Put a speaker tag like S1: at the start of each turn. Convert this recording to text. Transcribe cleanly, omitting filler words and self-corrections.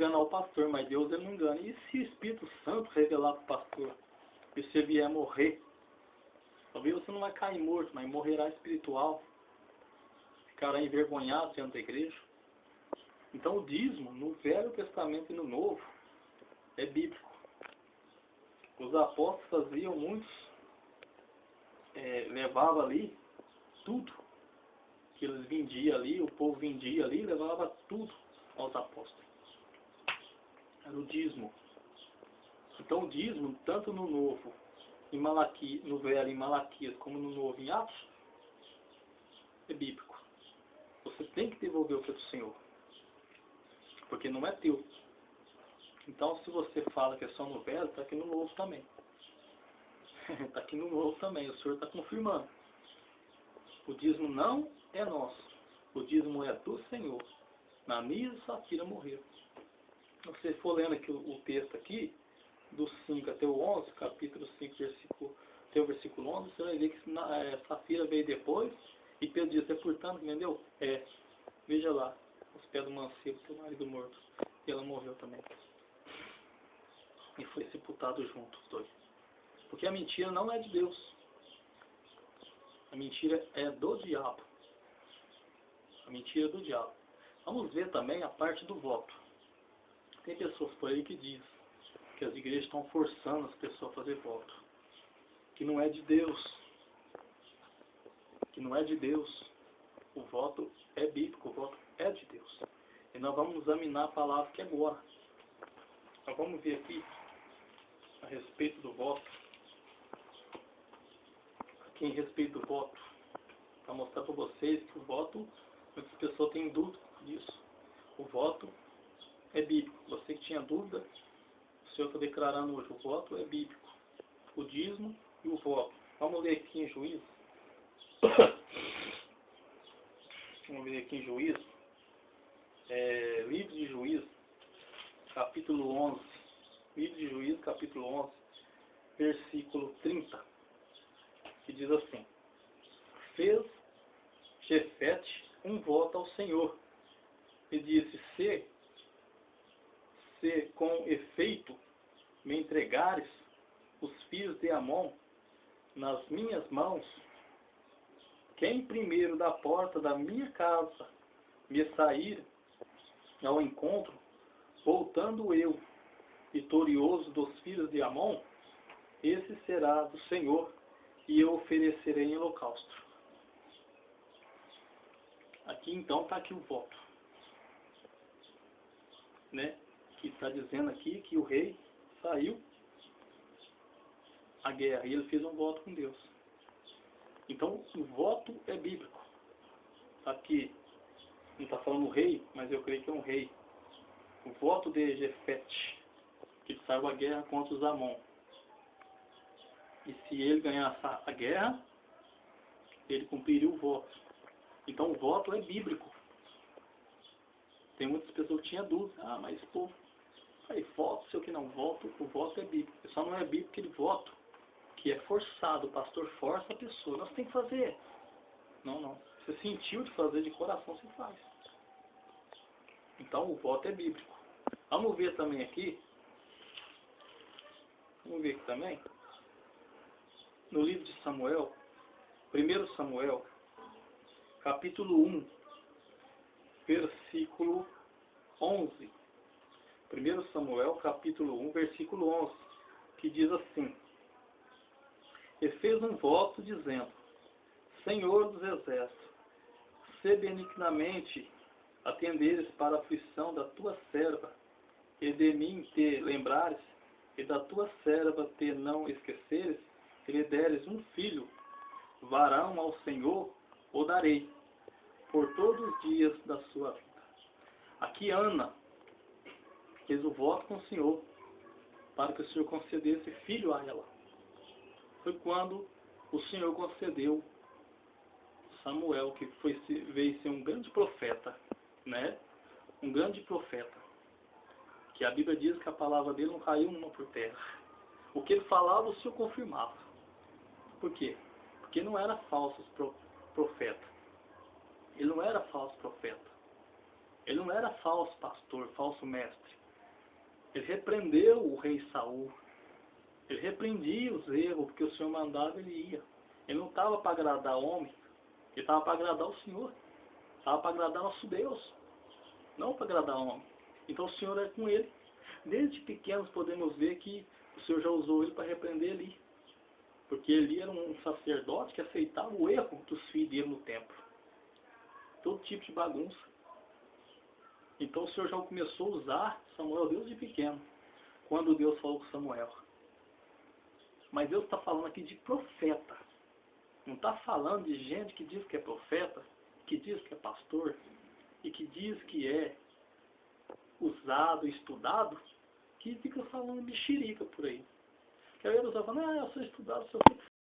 S1: enganar o pastor, mas Deus ele não engana. E se o Espírito Santo revelar para o pastor que você vier morrer, talvez você não vai cair morto, mas morrerá espiritual, ficará envergonhado diante da igreja. Então o dízimo, no Velho Testamento e no Novo, é bíblico. Os apóstolos faziam muitos, levavam ali tudo que eles vendiam ali, o povo vendia ali, levava tudo aos apóstolos. Era o dízimo. Então o dízimo, tanto no Novo, em Malaquias, no Velho em Malaquias, como no Novo em Atos, é bíblico. Você tem que devolver o que é do Senhor, porque não é teu. Então se você fala que é só no Velho, está aqui no Novo também. Está aqui no Novo também, o Senhor está confirmando. O dízimo não é nosso, o dízimo é do Senhor. Ananias e Safira morreram. Se você for lendo aqui o texto aqui, do 5 até o 11, capítulo 5, até o versículo 11, você vai ver que Safira veio depois, e Pedro disse, portanto, entendeu? Veja lá, os pés do mancebo, teu marido morto, e ela morreu também. E foi sepultado juntos, os dois. Porque a mentira não é de Deus. A mentira é do diabo. A mentira é do diabo. Vamos ver também a parte do voto. Tem pessoas por aí que dizem que as igrejas estão forçando as pessoas a fazer voto. Que não é de Deus. Que não é de Deus. O voto é bíblico, o voto é de Deus. E nós vamos examinar a palavra que é agora. Nós vamos ver aqui a respeito do voto. Aqui em respeito do voto. Para mostrar para vocês que o voto, muitas pessoas têm dúvida disso. O voto é bíblico. Você que tinha dúvida, o Senhor está declarando hoje, o voto é bíblico. O dízimo e o voto. Vamos ler aqui em Juízo. Vamos ver aqui em Juízo. Livro de Juízo, capítulo 11. Livro de Juízo, capítulo 11, versículo 30. Que diz assim. Fez Jefete um voto ao Senhor. E disse, se com efeito me entregares os filhos de Amon nas minhas mãos, quem primeiro da porta da minha casa me sair ao encontro, voltando eu vitorioso dos filhos de Amon, esse será do Senhor, e eu oferecerei em holocausto. Aqui então está aqui o voto, né? Que está dizendo aqui que o rei saiu à guerra e ele fez um voto com Deus. Então o voto é bíblico. Aqui não está falando o rei, mas eu creio que é um rei. O voto de Jefete, que saiu à guerra contra os Amon. E se ele ganhasse a guerra, ele cumpriria o voto. Então o voto é bíblico. Tem muitas pessoas que tinham dúvida. Mas pô, aí voto, sei o que não, voto, o voto é bíblico. Só não é bíblico aquele voto que é forçado, o pastor força a pessoa. Nós tem que fazer. Não. Você sentiu de fazer de coração, você faz. Então o voto é bíblico. Vamos ver também aqui. Vamos ver aqui também. No livro de Samuel, 1 Samuel, capítulo 1, versículo 11. 1 Samuel, capítulo 1, versículo 11, que diz assim: E fez um voto dizendo, Senhor dos exércitos, se benignamente atenderes para a aflição da tua serva, e de mim te lembrares, e da tua serva te não esqueceres, e lhe deres um filho, varão ao Senhor, o darei, por todos os dias da sua vida. Aqui Ana fez o voto com o Senhor, para que o Senhor concedesse filho a ela. Foi quando o Senhor concedeu Samuel, que veio ser um grande profeta, né? Um grande profeta. Que a Bíblia diz que a palavra dele não caiu uma por terra. O que ele falava, o Senhor confirmava. Por quê? Porque não era falso profeta. Ele não era falso profeta. Ele não era falso pastor, falso mestre. Ele repreendeu o rei Saul. Ele repreendia os erros, porque o Senhor mandava, ele ia. Ele não estava para agradar o homem, ele estava para agradar o Senhor. Estava para agradar nosso Deus, não para agradar o homem. Então o Senhor é com ele. Desde pequenos podemos ver que o Senhor já usou ele para repreender Eli. Porque Eli era um sacerdote que aceitava o erro dos filhos dele no templo. Todo tipo de bagunça. Então o Senhor já começou a usar Samuel desde pequeno, quando Deus falou com Samuel. Mas Deus está falando aqui de profeta. Não está falando de gente que diz que é profeta, que diz que é pastor, e que diz que é usado, estudado, que fica falando mexerica por aí. Que aí eles vão falando, eu sou estudado, sou